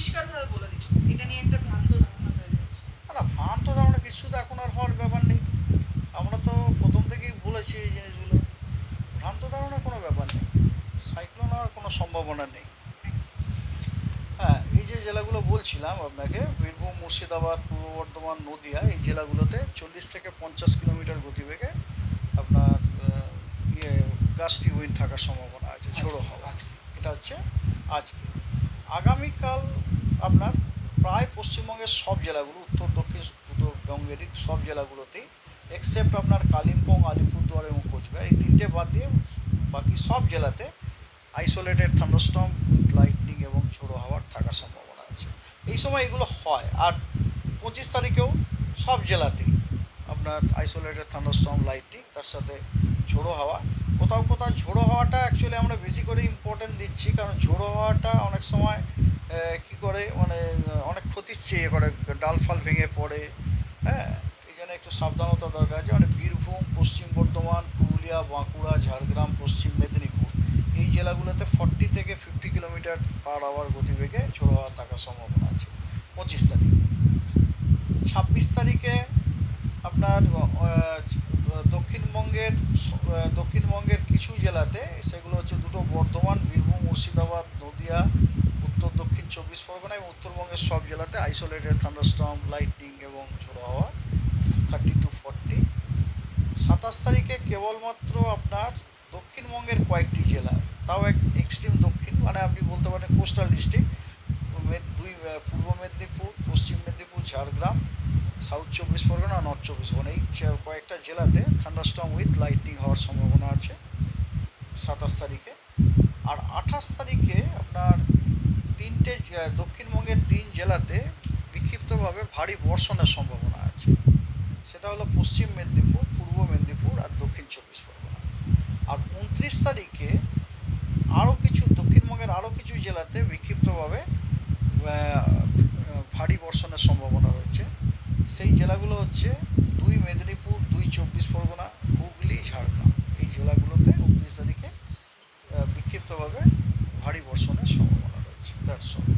পরিষ্কারভাবে বলে দিচ্ছি, এটা নিয়ে একটা ভ্রান্ত ধারণা তৈরি হচ্ছে। না, ভ্রান্ত ধারণা কিছু তো এখন আর হওয়ার ব্যাপার নেই। আমরা তো প্রথম থেকেই বলেছি এই জিনিসগুলো। ভ্রান্ত ধারণা কোনো ব্যাপার নেই, সাইক্লোন হওয়ার কোনো সম্ভাবনা নেই। হ্যাঁ, এই যে জেলাগুলো বলছিলাম আপনাকে, বীরভূম, মুর্শিদাবাদ, পূর্ব বর্ধমান, নদিয়া, এই জেলাগুলোতে 40 থেকে 50 কিলোমিটার গতিবেগে আপনার ইয়ে গাস্টি উইন্ড থাকার সম্ভাবনা আছে, ঝোড়ো হাওয়া। এটা হচ্ছে আজকে। আগামীকাল আপনার প্রায় পশ্চিমবঙ্গের সব জেলাগুলো, উত্তর দক্ষিণ উত্তরবঙ্গেরই সব জেলাগুলোতেই, এক্সেপ্ট আপনার কালিম্পং, আলিপুরদুয়ার এবং কোচবিহার, এই তিনটে বাদ দিয়ে বাকি সব জেলাতে আইসোলেটেড থান্ডারস্টর্ম উইথ লাইটনিং এবং ঝোড়ো হাওয়ার থাকার সম্ভাবনা আছে। এই সময় এগুলো হয়। আর 25 তারিখেও সব জেলাতেই আপনার আইসোলেটেড থান্ডারস্টর্ম, লাইটনিং, তার সাথে ঝোড়ো হাওয়া। কোথাও কোথাও ঝোড়ো হাওয়াটা অ্যাকচুয়ালি আমরা বেশি করে ইম্পর্টেন্ট দিচ্ছি, কারণ ঝোড়ো হাওয়াটা অনেক সময় কী করে মানে অনেক ক্ষতির চেয়ে করে, ডাল ফাল ভেঙে পড়ে। হ্যাঁ, এই জন্য একটু সাবধানতা দরকার আছে। মানে বীরভূম, পশ্চিম বর্ধমান, পুরুলিয়া, বাঁকুড়া, ঝাড়গ্রাম, পশ্চিম মেদিনীপুর, এই জেলাগুলোতে 40 থেকে 50 কিলোমিটার পার আওয়ার গতিবেগে ঝোড়ো হাওয়া থাকার সম্ভাবনা আছে 25 তারিখে। 26 তারিখে আপনার দক্ষিণবঙ্গের দক্ষিণবঙ্গের কিছু জেলাতে, সেগুলো হচ্ছে দুটো, বর্ধমান, বীরভূম, মুর্শিদাবাদ, নদিয়া, উত্তর দক্ষিণ 24 পরগনা এবং উত্তরবঙ্গের সব জেলাতে আইসোলেটেড থান্ডারস্টর্ম, লাইটনিং এবং ঝোড়ো হাওয়া 30 to 40। 27 তারিখে কেবলমাত্র আপনার দক্ষিণবঙ্গের কয়েকটি জেলা, তাও এক্সট্রিম দক্ষিণ, মানে আপনি বলতে পারেন কোস্টাল ডিস্ট্রিক্ট, পূর্ব মেদিনীপুর, পশ্চিম মেদিনীপুর, ঝাড়গ্রাম, সাউথ 24 পরগনা, নর্থ 24 পরগনা, এই কয়েকটা জেলাতে থান্ডারস্টর্ম উইথ লাইটনিং হওয়ার সম্ভাবনা আছে 27 তারিখে। আর 28 তারিখে আপনার দক্ষিণবঙ্গের 3 জেলাতে বিক্ষিপ্তভাবে ভারী বর্ষণের সম্ভাবনা আছে। সেটা হলো পশ্চিম মেদিনীপুর, পূর্ব মেদিনীপুর আর দক্ষিণ 24 পরগনা। আর 29 তারিখে আরও কিছু দক্ষিণবঙ্গের আরও কিছু জেলাতে বিক্ষিপ্তভাবে ভারী বর্ষণের সম্ভাবনা রয়েছে। সেই জেলাগুলো হচ্ছে 2 মেদিনীপুর, 2 24 পরগনা, হুগলি, ঝাড়গ্রাম, এই জেলাগুলোতে 29 তারিখে বিক্ষিপ্তভাবে ভারী বর্ষণের সম্ভাবনা রয়েছে। That's all.